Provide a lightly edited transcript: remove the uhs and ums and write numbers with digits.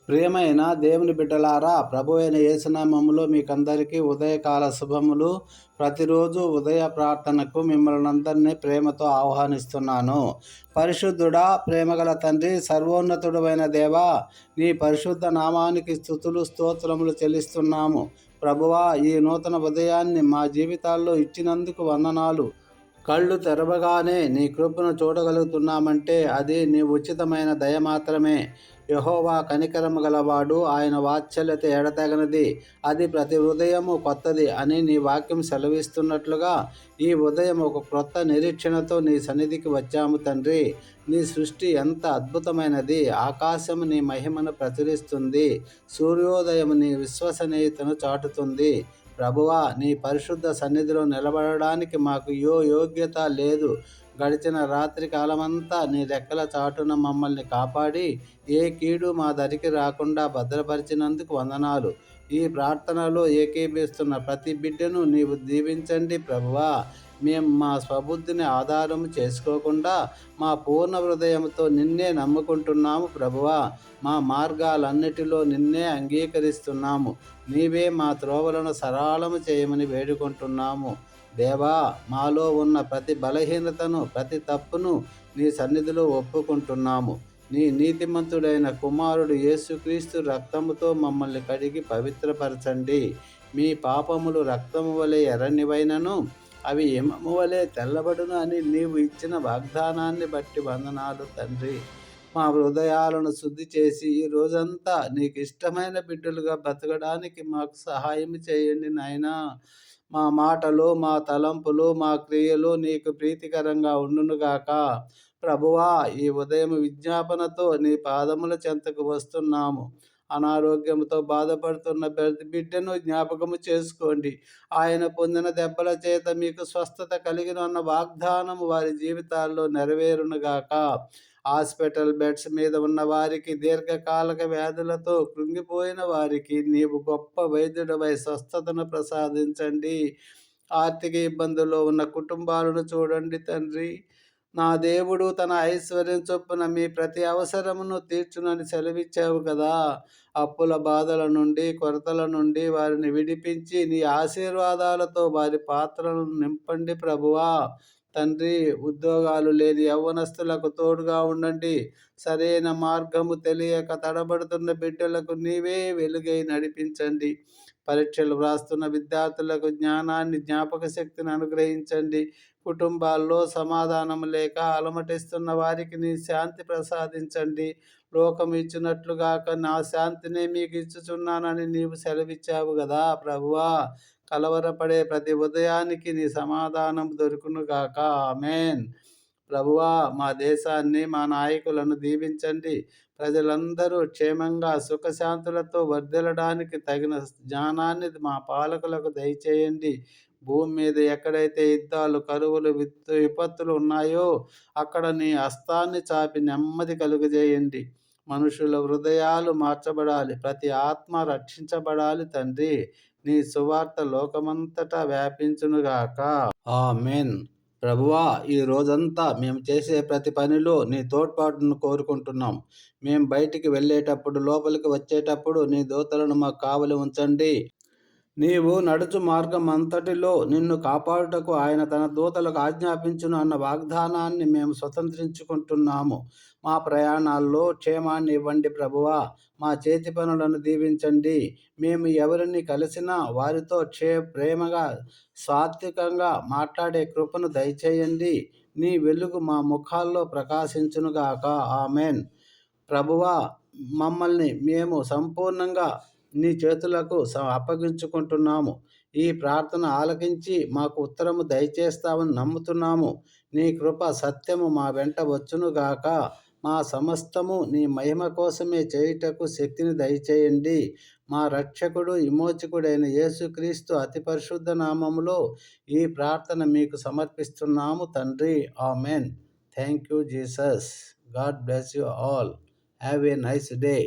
ప్రియమైన దేవుని బిడ్డలారా, ప్రభు అయిన యేసునామములో మీకందరికీ ఉదయకాల శుభములు. ప్రతిరోజు ఉదయ ప్రార్థనకు మిమ్మల్ని అందరినీ ప్రేమతో ఆహ్వానిస్తున్నాను. పరిశుద్ధుడా, ప్రేమగల తండ్రి, సర్వోన్నతుడైన దేవా, నీ పరిశుద్ధ నామానికి స్తుతులు స్తోత్రములు చెల్లిస్తున్నాము. ప్రభువా, ఈ నూతన ఉదయాన్ని మా జీవితాల్లో ఇచ్చినందుకు వందనాలు. కళ్ళు తెరవగానే నీ కృపను చూడగలుగుతున్నామంటే అది నీ ఉచితమైన దయ మాత్రమే. యెహోవా కనికరము గలవాడు, ఆయన వాత్సల్యత ఎడతెగనిది, అది ప్రతి ఉదయము కొత్తది అని నీ వాక్యం సెలవిస్తున్నట్లుగా ఈ ఉదయం ఒక క్రొత్త నిరీక్షణతో నీ సన్నిధికి వచ్చాము తండ్రి. నీ సృష్టి ఎంత అద్భుతమైనది! ఆకాశము నీ మహిమను ప్రచురిస్తుంది, సూర్యోదయం నీ విశ్వసనీయతను చాటుతుంది. ప్రభువా, నీ పరిశుద్ధ సన్నిధిలో నిలబడడానికి మాకు యోగ్యత లేదు. గడిచిన రాత్రి కాలమంతా నీ రెక్కల చాటున మమ్మల్ని కాపాడి ఏ కీడు మా దరికి రాకుండా భద్రపరిచినందుకు వందనాలు. ఈ ప్రార్థనలో ఏకీభవిస్తున్న ప్రతి బిడ్డను నీవు దీవించండి ప్రభువా. మేము మా స్వబుద్ధిని ఆధారము చేసుకోకుండా మా పూర్ణ హృదయంతో నిన్నే నమ్ముకుంటున్నాము ప్రభువా. మా మార్గాలన్నిటిలో నిన్నే అంగీకరిస్తున్నాము. నీవే మా త్రోవలను సరళము చేయమని వేడుకుంటున్నాము. దేవా, మాలో ఉన్న ప్రతి బలహీనతను, ప్రతి తప్పును నీ సన్నిధిలో ఒప్పుకుంటున్నాము. నీ నీతిమంతుడైన కుమారుడు యేసుక్రీస్తు రక్తముతో మమ్మల్ని కడిగి పవిత్రపరచండి. మీ పాపములు రక్తము వలె ఎర్రనివైనను అవి హిమము వలె తెల్లబడును అని నీవు ఇచ్చిన వాగ్దానాన్ని బట్టి వందనాలు తండ్రి. మా హృదయాలను శుద్ధి చేసి ఈ రోజంతా నీకు ఇష్టమైన బిడ్డలుగా బ్రతకడానికి మాకు సహాయం చేయండి నాయనా. మా మాటలు, మా తలంపులు, మా క్రియలు నీకు ప్రీతికరంగా ఉండునుగాక. ప్రభువా, ఈ ఉదయం విజ్ఞాపనతో నీ పాదముల చెంతకు వస్తున్నాము. అనారోగ్యంతో బాధపడుతున్న ప్రతి బిడ్డను జ్ఞాపకము చేసుకోండి. ఆయన పొందిన దెబ్బల చేత మీకు స్వస్థత కలిగిన వాగ్దానము వారి జీవితాల్లో నెరవేరునుగాక. హాస్పిటల్ బెడ్స్ మీద ఉన్న వారికి, దీర్ఘకాలిక వ్యాధులతో కృంగిపోయిన వారికి నీవు గొప్ప వైద్యుడవై స్వస్థతను ప్రసాదించండి. ఆర్థిక ఇబ్బందుల్లో ఉన్న కుటుంబాలను చూడండి తండ్రి. నా దేవుడు తన ఐశ్వర్యం చొప్పున మీ ప్రతి అవసరమును తీర్చునని సెలవిచ్చావు కదా. అప్పుల బాధల నుండి, కొరతల నుండి వారిని విడిపించి నీ ఆశీర్వాదాలతో వారి పాత్రలను నింపండి ప్రభువా. తండ్రి, ఉద్యోగాలు లేని యవ్వనస్తులకు తోడుగా ఉండండి. సరైన మార్గము తెలియక తడబడుతున్న బిడ్డలకు నీవే వెలుగై నడిపించండి. పరీక్షలు వ్రాస్తున్న విద్యార్థులకు జ్ఞానాన్ని, జ్ఞాపక శక్తిని అనుగ్రహించండి. కుటుంబాల్లో సమాధానం లేక అలమటిస్తున్న వారికి నీ శాంతి ప్రసాదించండి. లోకం ఇచ్చినట్లుగాక నా శాంతినే మీకు ఇచ్చుచున్నానని నీవు సెలవిచ్చావు కదా ప్రభువా. కలవరపడే ప్రతి ఉదయానికి నీ సమాధానం దొరుకునుగాక. ఆమేన్. ప్రభువా, మా దేశాన్ని, మా నాయకులను దీవించండి. ప్రజలందరూ క్షేమంగా సుఖశాంతులతో వర్ధిల్లడానికి తగిన జ్ఞానాన్ని మా పాలకులకు దయచేయండి. భూమి మీద ఎక్కడైతే యుద్ధాలు, కరువులు, విపత్తులు ఉన్నాయో అక్కడ నీ హస్తాన్ని చాపి నెమ్మది కలుగజేయండి. మనుషుల హృదయాలు మార్చబడాలి, ప్రతి ఆత్మ రక్షించబడాలి తండ్రి. నీ సువార్త లోకమంతటా వ్యాపించునుగాక. ఆమేన్. ప్రభువా, ఈ రోజంతా మేము చేసే ప్రతి పనిలో నీ తోడ్పాటును కోరుకుంటున్నాం. మేము బయటికి వెళ్ళేటప్పుడు, లోపలికి వచ్చేటప్పుడు నీ దూతలను మాకు కావలి ఉంచండి. నీవు నడుచు మార్గం అంతటిలో నిన్ను కాపాడుటకు ఆయన తన దూతలకు ఆజ్ఞాపించును అన్న వాగ్దానాన్ని మేము స్వతంత్రించుకుంటున్నాము. మా ప్రయాణాల్లో క్షేమాన్ని ఇవ్వండి ప్రభువా. మా చేతి పనులను దీవించండి. మేము ఎవరిని కలిసినా వారితో ప్రేమగా, సాత్వికంగా మాట్లాడే కృపను దయచేయండి. నీ వెలుగు మా ముఖాల్లో ప్రకాశించునుగాక. ఆమేన్. ప్రభువా, మమ్మల్ని మేము సంపూర్ణంగా నీ చేతులకు అప్పగించుకుంటున్నాము. ఈ ప్రార్థన ఆలకించి మాకు ఉత్తరము దయచేస్తామని నమ్ముతున్నాము. నీ కృప, సత్యము మా వెంట వచ్చునుగాక. మా సమస్తము నీ మహిమ కోసమే చేయుటకు శక్తిని దయచేయండి. మా రక్షకుడు, విమోచకుడైన యేసుక్రీస్తు అతి పరిశుద్ధ నామములో ఈ ప్రార్థన మీకు సమర్పిస్తున్నాము తండ్రి. Amen. Thank you Jesus. God bless you all. Have a nice day.